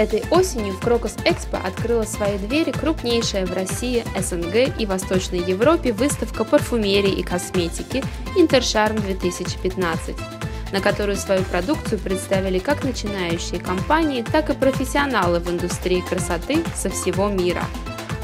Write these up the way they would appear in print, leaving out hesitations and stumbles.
Этой осенью в Крокус Экспо открыла свои двери крупнейшая в России, СНГ и Восточной Европе выставка парфюмерии и косметики Интершарм 2015, на которую свою продукцию представили как начинающие компании, так и профессионалы в индустрии красоты со всего мира.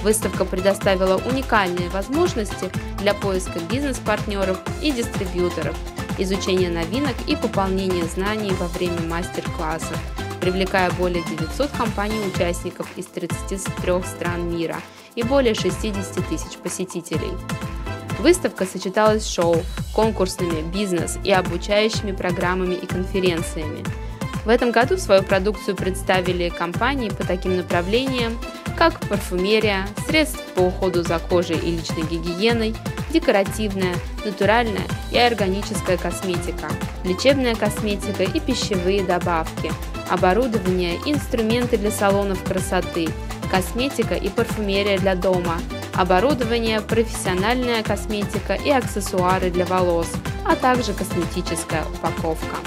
Выставка предоставила уникальные возможности для поиска бизнес-партнеров и дистрибьюторов, изучения новинок и пополнения знаний во время мастер-классов, привлекая более 900 компаний-участников из 33 стран мира и более 60 тысяч посетителей. Выставка сочеталась с шоу, конкурсными, бизнес и обучающими программами и конференциями. В этом году свою продукцию представили компании по таким направлениям, как парфюмерия, средства по уходу за кожей и личной гигиеной, декоративная, натуральная и органическая косметика, лечебная косметика и пищевые добавки, оборудование и инструменты для салонов красоты, косметика и парфюмерия для дома, оборудование, профессиональная косметика и аксессуары для волос, а также косметическая упаковка.